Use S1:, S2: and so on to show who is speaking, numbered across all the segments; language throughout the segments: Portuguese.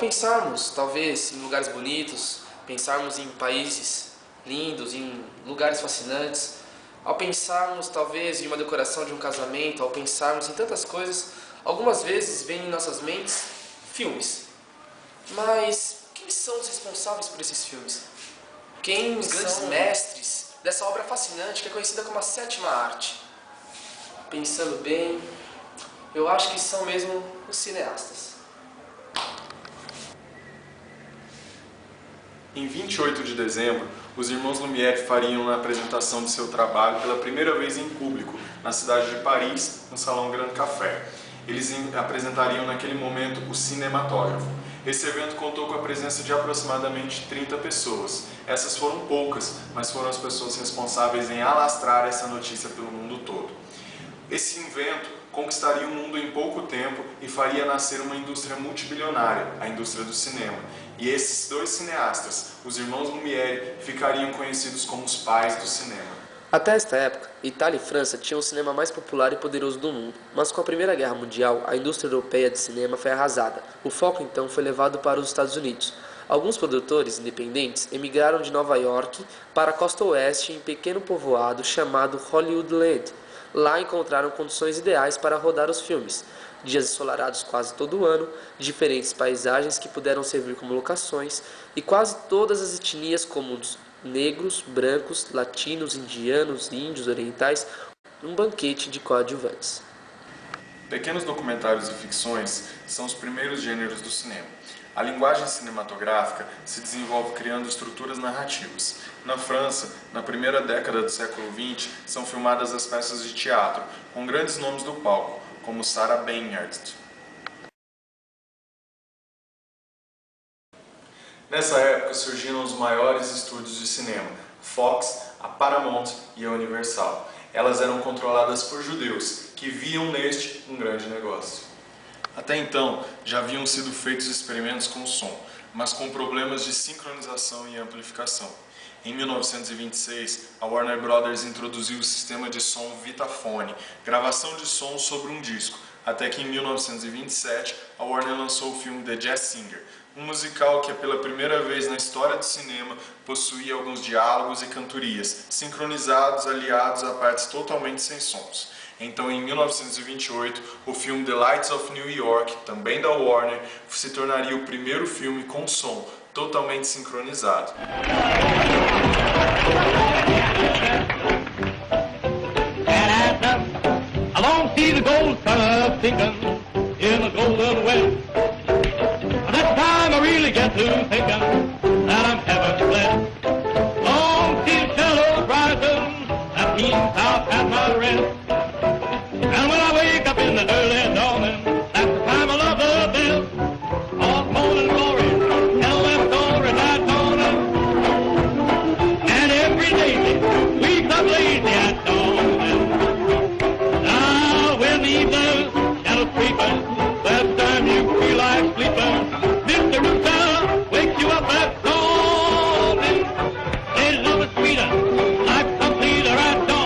S1: pensarmos, talvez, em lugares bonitos, pensarmos em países lindos, em lugares fascinantes, ao pensarmos, talvez, em uma decoração de um casamento, ao pensarmos em tantas coisas, algumas vezes vêm em nossas mentes filmes. Mas quem são os responsáveis por esses filmes? Quem são os grandes mestres dessa obra fascinante que é conhecida como a sétima arte? Pensando bem, eu acho que são mesmo os cineastas.
S2: Em 28 de dezembro, os irmãos Lumière fariam a apresentação de seu trabalho pela primeira vez em público, na cidade de Paris, no Salão Grand Café. Eles apresentariam naquele momento o cinematógrafo. Esse evento contou com a presença de aproximadamente 30 pessoas. Essas foram poucas, mas foram as pessoas responsáveis em alastrar essa notícia pelo mundo todo. Esse evento conquistaria o mundo em pouco tempo e faria nascer uma indústria multibilionária, a indústria do cinema. E esses dois cineastas, os irmãos Lumière, ficariam conhecidos como os pais do cinema.
S1: Até esta época, Itália e França tinham o cinema mais popular e poderoso do mundo, mas com a Primeira Guerra Mundial, a indústria europeia de cinema foi arrasada. O foco então foi levado para os Estados Unidos. Alguns produtores independentes emigraram de Nova York para a costa oeste em um pequeno povoado chamado Hollywoodland. Lá encontraram condições ideais para rodar os filmes. Dias ensolarados quase todo o ano, diferentes paisagens que puderam servir como locações e quase todas as etnias como os negros, brancos, latinos, indianos, índios, orientais, um banquete de coadjuvantes.
S2: Pequenos documentários e ficções são os primeiros gêneros do cinema. A linguagem cinematográfica se desenvolve criando estruturas narrativas. Na França, na primeira década do século XX, são filmadas as peças de teatro, com grandes nomes do palco, como Sarah Bernhardt. Nessa época surgiram os maiores estúdios de cinema, Fox, a Paramount e a Universal. Elas eram controladas por judeus, que viam neste um grande negócio. Até então, já haviam sido feitos experimentos com som, mas com problemas de sincronização e amplificação. Em 1926, a Warner Brothers introduziu o sistema de som Vitaphone, gravação de som sobre um disco, até que em 1927 a Warner lançou o filme The Jazz Singer, um musical que pela primeira vez na história do cinema possuía alguns diálogos e cantorias, sincronizados aliados a partes totalmente sem sons. Então, em 1928, o filme The Lights of New York, também da Warner, se tornaria o primeiro filme com som totalmente sincronizado.
S3: And when I wake up in the early dawning, that's the time I love the bell. All morning glory, tell them story right dawning. And every day, weeks up lazy at dawning. Now when the evening shadows creeping, that's the time you feel like sleeping. Mr. Rooster wakes you up at dawning. His love is sweeter, like some leader at dawn.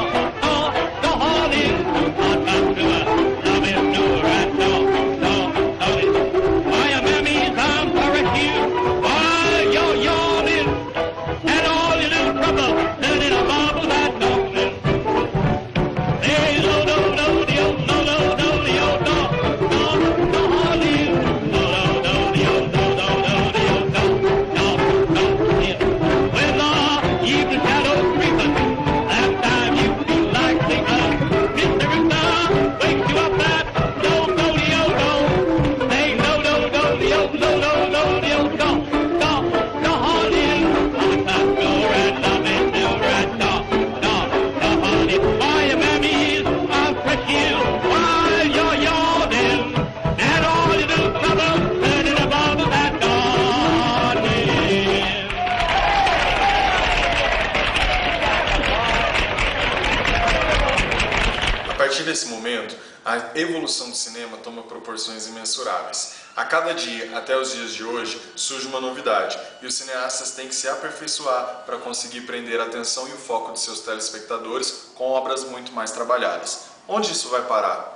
S2: A partir desse momento, a evolução do cinema toma proporções imensuráveis. A cada dia, até os dias de hoje, surge uma novidade, e os cineastas têm que se aperfeiçoar para conseguir prender a atenção e o foco de seus telespectadores com obras muito mais trabalhadas. Onde isso vai parar?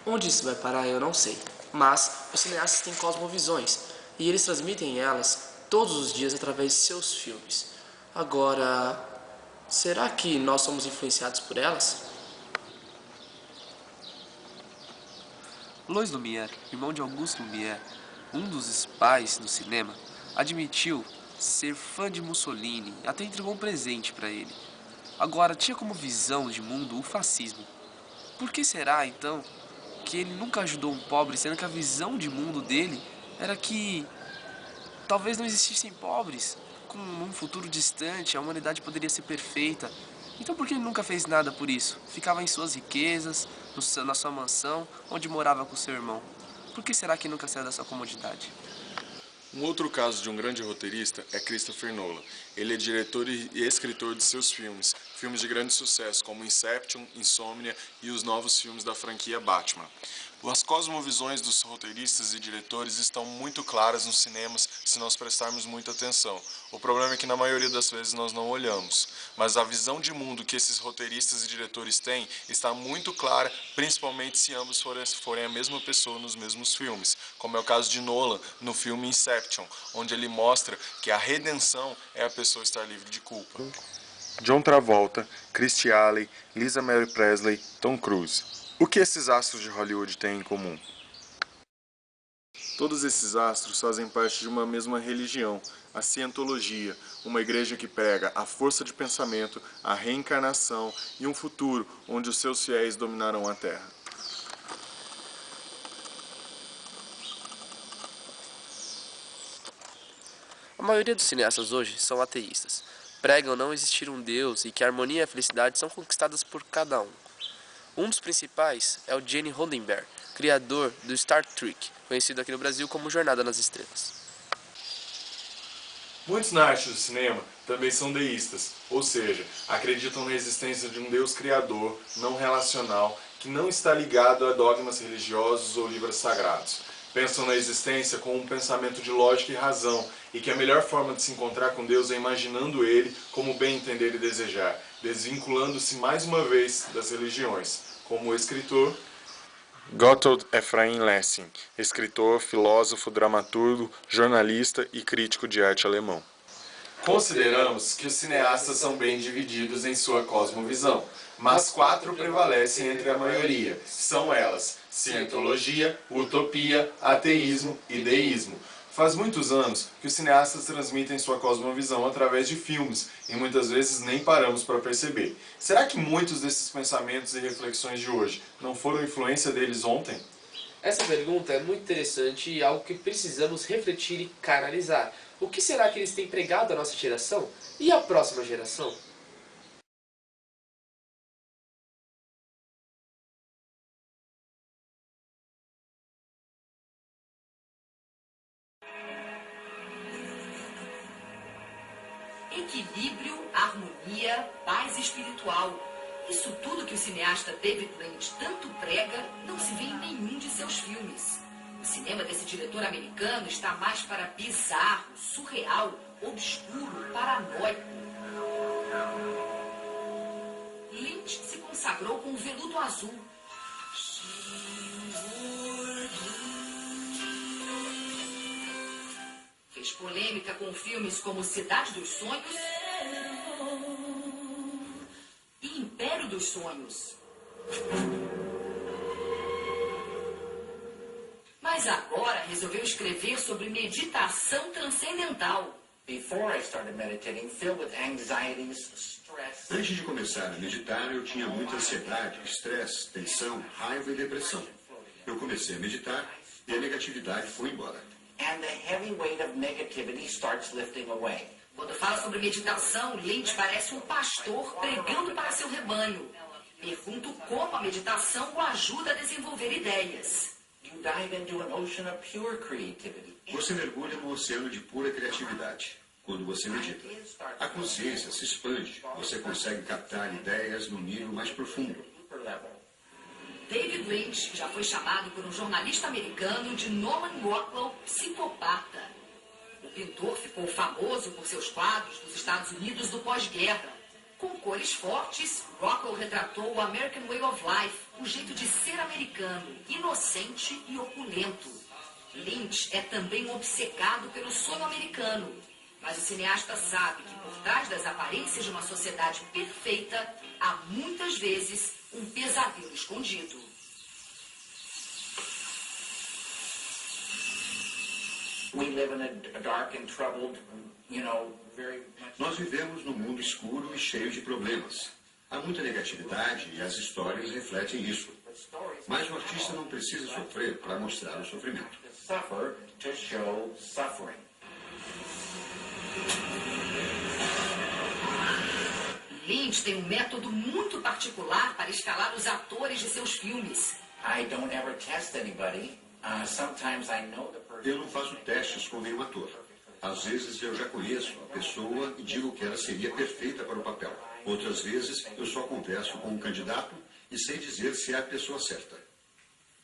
S1: Onde isso vai parar eu não sei, mas os cineastas têm cosmovisões e eles transmitem elas todos os dias através de seus filmes. Agora, será que nós somos influenciados por elas?
S4: Louis Lumière, irmão de Auguste Lumière, um dos pais do cinema, admitiu ser fã de Mussolini e até entregou um presente para ele. Agora, tinha como visão de mundo o fascismo. Por que será, então, que ele nunca ajudou um pobre, sendo que a visão de mundo dele era que talvez não existissem pobres? Com um futuro distante, a humanidade poderia ser perfeita. Então por que ele nunca fez nada por isso? Ficava em suas riquezas, na sua mansão, onde morava com seu irmão. Por que será que nunca saiu da sua comodidade?
S2: Um outro caso de um grande roteirista é Christopher Nolan. Ele é diretor e escritor de seus filmes, filmes de grande sucesso como Inception, Insomnia e os novos filmes da franquia Batman. As cosmovisões dos roteiristas e diretores estão muito claras nos cinemas se nós prestarmos muita atenção. O problema é que na maioria das vezes nós não olhamos, mas a visão de mundo que esses roteiristas e diretores têm está muito clara, principalmente se ambos forem a mesma pessoa nos mesmos filmes, como é o caso de Nolan no filme Inception, onde ele mostra que a redenção é a pessoa estar livre de culpa. John Travolta, Christy Alley, Lisa Mary Presley, Tom Cruise. O que esses astros de Hollywood têm em comum? Todos esses astros fazem parte de uma mesma religião, a Cientologia, uma igreja que prega a força de pensamento, a reencarnação e um futuro onde os seus fiéis dominarão a Terra.
S4: A maioria dos cineastas hoje são ateístas. Pregam não existir um Deus e que a harmonia e a felicidade são conquistadas por cada um. Um dos principais é o Gene Roddenberry, criador do Star Trek, conhecido aqui no Brasil como Jornada nas Estrelas.
S2: Muitos na arte do cinema também são deístas, ou seja, acreditam na existência de um Deus criador, não relacional, que não está ligado a dogmas religiosos ou livros sagrados. Pensam na existência com um pensamento de lógica e razão, e que a melhor forma de se encontrar com Deus é imaginando Ele como bem entender e desejar, desvinculando-se mais uma vez das religiões, como o escritor Gotthold Ephraim Lessing, escritor, filósofo, dramaturgo, jornalista e crítico de arte alemão. Consideramos que os cineastas são bem divididos em sua cosmovisão, mas 4 prevalecem entre a maioria. São elas: Cientologia, Utopia, Ateísmo e Deísmo. Faz muitos anos que os cineastas transmitem sua cosmovisão através de filmes e muitas vezes nem paramos para perceber. Será que muitos desses pensamentos e reflexões de hoje não foram influência deles ontem?
S1: Essa pergunta é muito interessante e algo que precisamos refletir e canalizar. O que será que eles têm pregado à nossa geração e à próxima geração?
S5: Equilíbrio, harmonia, paz espiritual. Isso tudo que o cineasta David Lynch tanto prega não se vê em nenhum de seus filmes. O cinema desse diretor americano está mais para bizarro, surreal, obscuro, paranoico. Lynch se consagrou com o Veludo Azul. Fez polêmica com filmes como Cidade dos Sonhos e Império dos Sonhos. Mas agora resolveu escrever sobre meditação transcendental.
S6: Antes de começar a meditar, eu tinha muita ansiedade, estresse, tensão, raiva e depressão. Eu comecei a meditar e a negatividade foi embora.
S5: Quando fala sobre meditação, Lynch parece um pastor pregando para seu rebanho. Pergunto como a meditação o ajuda a desenvolver ideias.
S6: Você mergulha no oceano de pura criatividade. Quando você medita, a consciência se expande. Você consegue captar ideias no nível mais profundo.
S5: David Lynch já foi chamado por um jornalista americano de Norman Rockwell psicopata. O pintor ficou famoso por seus quadros dos Estados Unidos do pós-guerra. Com cores fortes, Rockwell retratou o American Way of Life, o jeito de ser americano, inocente e opulento. Lynch é também um obcecado pelo sonho americano. Mas o cineasta sabe que por trás das aparências de uma sociedade perfeita, há muitas vezes um pesadelo escondido.
S6: Nós vivemos num mundo escuro e cheio de problemas. Há muita negatividade e as histórias refletem isso. Mas o artista não precisa sofrer para mostrar o sofrimento.
S5: Lynch tem um método muito particular para escalar os atores de seus filmes.
S6: Eu não faço testes com nenhum ator. Às vezes eu já conheço a pessoa e digo que ela seria perfeita para o papel. Outras vezes eu só converso com um candidato e sei dizer se é a pessoa certa.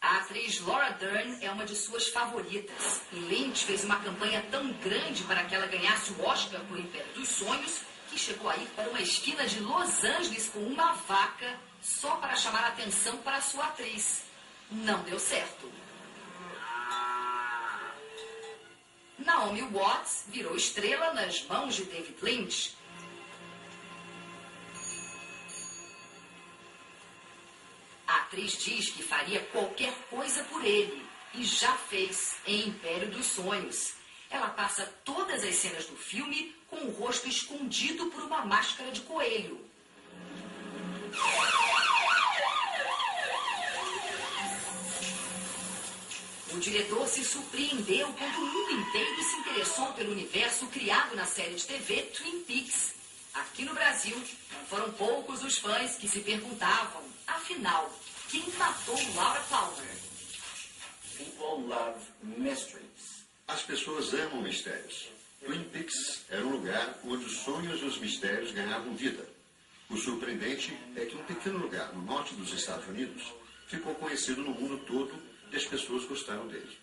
S5: A atriz Laura Dern é uma de suas favoritas. E Lynch fez uma campanha tão grande para que ela ganhasse o Oscar por Império dos Sonhos, que chegou a ir para uma esquina de Los Angeles com uma vaca só para chamar a atenção para a sua atriz. Não deu certo. Naomi Watts virou estrela nas mãos de David Lynch. A atriz diz que faria qualquer coisa por ele e já fez em Império dos Sonhos. Ela passa todas as cenas do filme com o rosto escondido por uma máscara de coelho. O diretor se surpreendeu quando o mundo inteiro se interessou pelo universo criado na série de TV Twin Peaks. Aqui no Brasil, não foram poucos os fãs que se perguntavam, afinal, quem matou Laura Palmer?
S6: As pessoas amam mistérios. Twin Peaks era um lugar onde os sonhos e os mistérios ganhavam vida. O surpreendente é que um pequeno lugar no norte dos Estados Unidos ficou conhecido no mundo todo e as pessoas gostaram dele.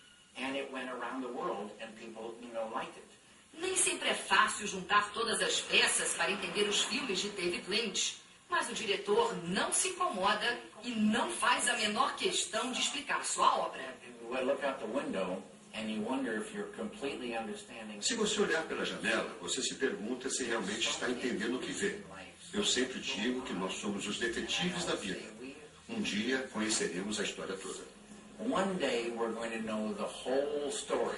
S5: Nem sempre é fácil juntar todas as peças para entender os filmes de David Lynch, mas o diretor não se incomoda e não faz a menor questão de explicar sua obra.
S6: Se você olhar pela janela, você se pergunta se realmente está entendendo o que vê. Eu sempre digo que nós somos os detetives da vida. Um dia conheceremos a história toda.
S7: One day we're going to know the whole story.